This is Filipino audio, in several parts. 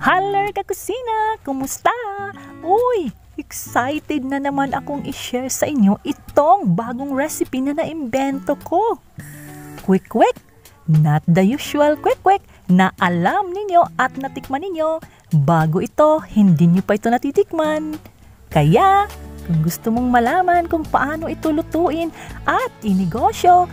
Haler ka kusina! Kumusta? Uy! Excited na naman akong i-share sa inyo itong bagong recipe na naimbento ko. Quick, not the usual quick na alam ninyo at natikman ninyo. Bago ito, hindi nyo pa ito natitikman. Kaya, kung gusto mong malaman kung paano ito lutuin at inegosyo,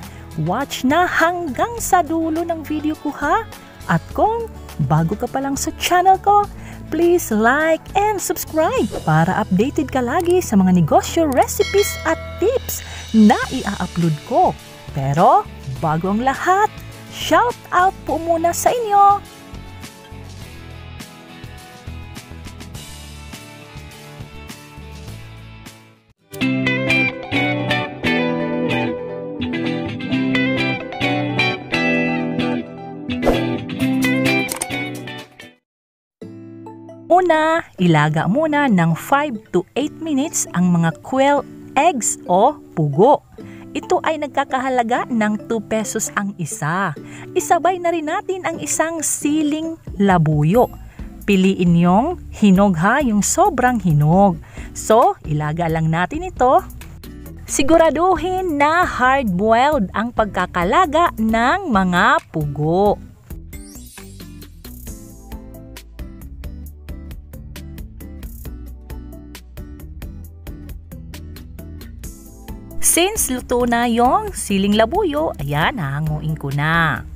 watch na hanggang sa dulo ng video ko ha. At kung bago ka pa lang sa channel ko, please like and subscribe para updated ka lagi sa mga negosyo recipes at tips na i-upload ko. Pero bago ang lahat, shout out po muna sa inyo. Una, ilaga muna ng 5 to 8 minutes ang mga quail eggs o pugo. Ito ay nagkakahalaga ng 2 pesos ang isa. Isabay na rin natin ang isang siling labuyo. Piliin yung hinog ha, yung sobrang hinog. So, ilaga lang natin ito. Siguraduhin na hard-boiled ang pagkakalaga ng mga pugo. Since luto na yung siling labuyo, ayan, hahanguin ko na.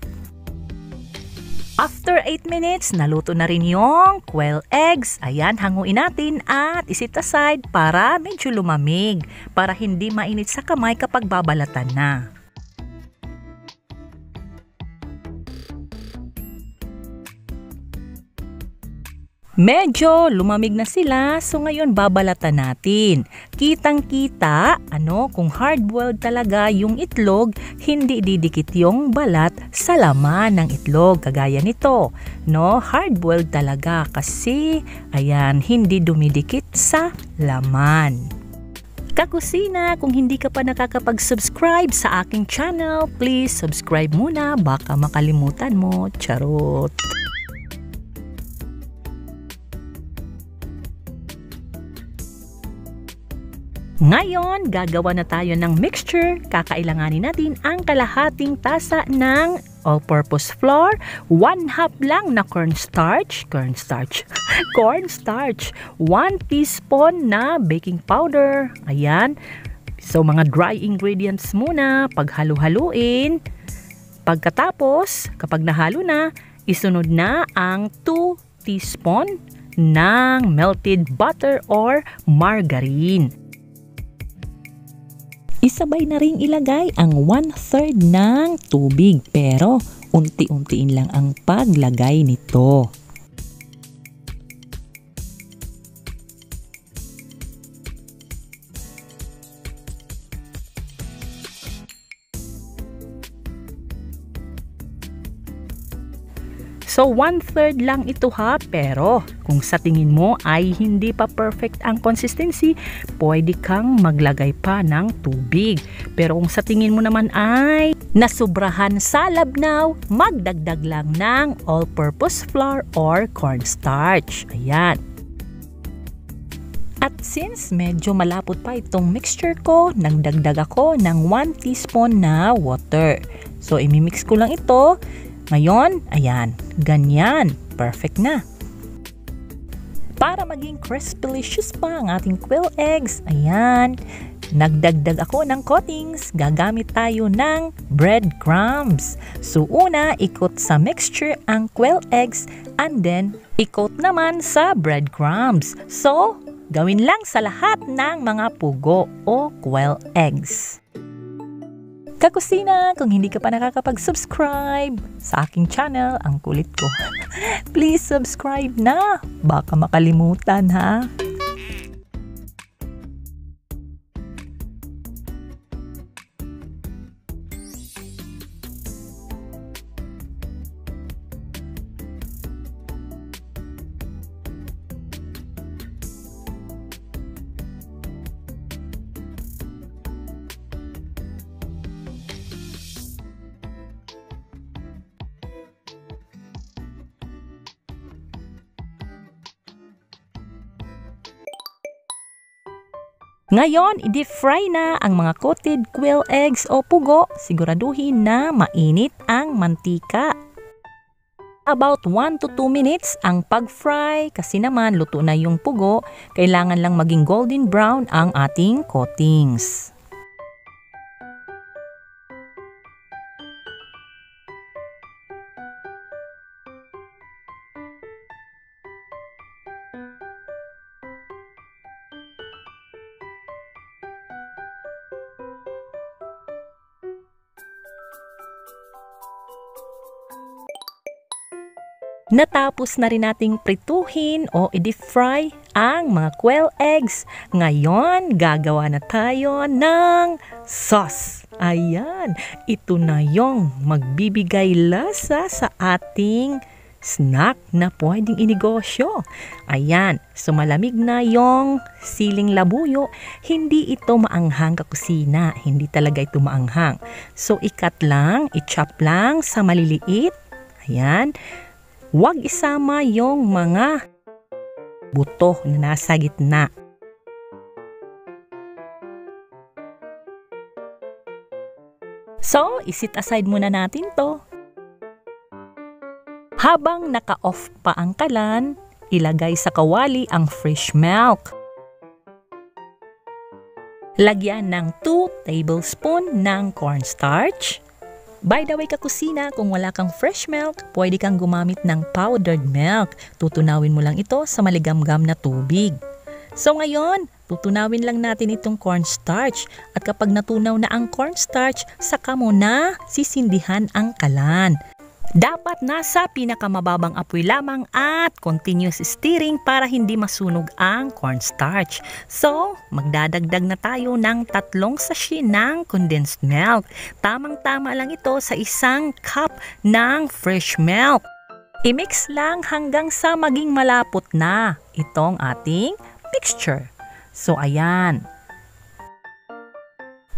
After 8 minutes, naluto na rin yung quail eggs. Ayan, hanguin natin at isit aside para medyo lumamig, para hindi mainit sa kamay kapag babalatan na. Medyo lumamig na sila, so ngayon babalatan natin. Kitang-kita, kung hard-boiled talaga yung itlog, hindi didikit yung balat sa laman ng itlog. Kagaya nito, no? Hard-boiled talaga kasi, ayan, hindi dumidikit sa laman. Kakusina, kung hindi ka pa nakakapag-subscribe sa aking channel, please subscribe muna, baka makalimutan mo. Charot! Ngayon, gagawa na tayo ng mixture. Kakailanganin natin ang kalahating tasa ng all-purpose flour, 1/2 lang na cornstarch, 1 teaspoon na baking powder. Ayan. So, mga dry ingredients muna, paghalo-haluin. Pagkatapos, kapag nahalo na, isunod na ang 2 teaspoon ng melted butter or margarine. Isabay na rin ilagay ang 1/3 ng tubig pero unti-untiin lang ang paglagay nito. So 1/3 lang ito ha, pero kung sa tingin mo ay hindi pa perfect ang consistency, pwede kang maglagay pa ng tubig. Pero kung sa tingin mo naman ay nasubrahan sa labnaw, magdagdag lang ng all-purpose flour or cornstarch. Ayan. At since medyo malapot pa itong mixture ko, nagdagdag ako ng 1 teaspoon na water. So imimix ko lang ito. Ngayon, ayan, ganyan, perfect na. Para maging crispy-licious pa ang ating quail eggs, ayan, nagdagdag ako ng coatings. Gagamit tayo ng breadcrumbs. So una, ikot sa mixture ang quail eggs and then ikot naman sa breadcrumbs. So, gawin lang sa lahat ng mga pugo o quail eggs. Kakusina, kung hindi ka pa nakakapag-subscribe sa aking channel, ang kulit ko, please subscribe na. Baka makalimutan ha. Ngayon, i-deep fry na ang mga coated quail eggs o pugo. Siguraduhin na mainit ang mantika. About 1 to 2 minutes ang pag-fry kasi naman luto na yung pugo. Kailangan lang maging golden brown ang ating coatings. Natapos na rin nating prituhin o i-deep fry ang mga quail eggs. Ngayon, gagawa na tayo ng sauce. Ayan, ito na yung magbibigay lasa sa ating snack na pwedeng inegosyo. Ayan, so malamig na yung siling labuyo. Hindi ito maanghang kakusina. Hindi talaga ito maanghang. So, i-cut lang, i-chop lang sa maliliit. Ayan. Huwag isama yung mga buto na nasa gitna. So, isit aside muna natin to. Habang naka-off pa ang kalan, ilagay sa kawali ang fresh milk. Lagyan ng 2 tablespoon ng cornstarch. By the way kakusina, kung wala kang fresh milk, pwede kang gumamit ng powdered milk. Tutunawin mo lang ito sa maligamgam na tubig. So ngayon, tutunawin lang natin itong cornstarch. At kapag natunaw na ang cornstarch, saka mo na sisindihan ang kalan. Dapat nasa pinakamababang apoy lamang at continuous stirring para hindi masunog ang cornstarch. So, magdadagdag na tayo ng 3 sachet ng condensed milk. Tamang-tama lang ito sa 1 cup ng fresh milk. I-mix lang hanggang sa maging malapot na itong ating mixture. So, ayan.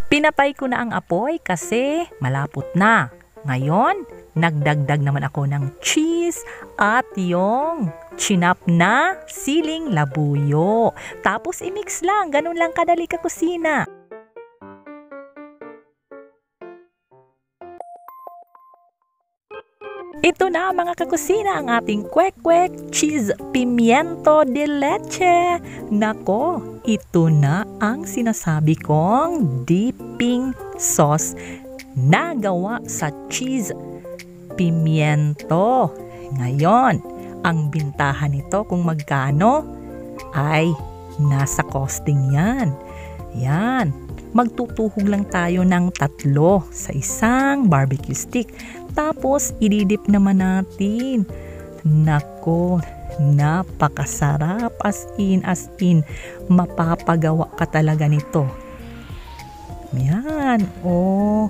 Pinatay ko na ang apoy kasi malapot na. Ngayon, nagdagdag naman ako ng cheese at yung chinap na siling labuyo. Tapos i-mix lang, ganun lang kadali kakusina. Ito na mga kakusina ang ating kwek-kwek cheese pimiento de leche. Nako, ito na ang sinasabi kong dipping sauce na gawa sa cheese pimiento. Ngayon, ang bintahan nito kung magkano ay nasa costing yan. Yan. Magtutuhog lang tayo ng 3 sa 1 barbecue stick. Tapos, ididip naman natin. Nako, napakasarap as in. Mapapagawa ka talaga nito. Yan. Oh,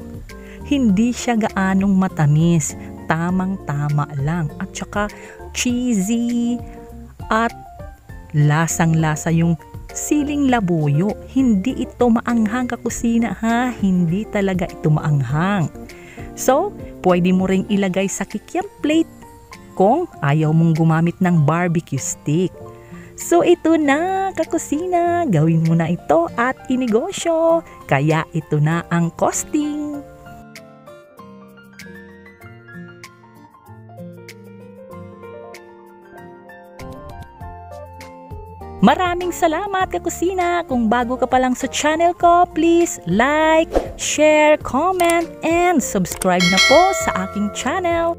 hindi siya gaanong matamis. Tamang-tama lang. At saka cheesy at lasang-lasa yung siling labuyo. Hindi ito maanghang kakusina ha. Hindi talaga ito maanghang. So, pwede mo ring ilagay sa kikiam plate kung ayaw mong gumamit ng barbecue stick. So, ito na kakusina. Gawin mo na ito at inegosyo. Kaya ito na ang costing. Maraming salamat kakusina! Kung bago ka pa lang sa channel ko, please like, share, comment, and subscribe na po sa aking channel.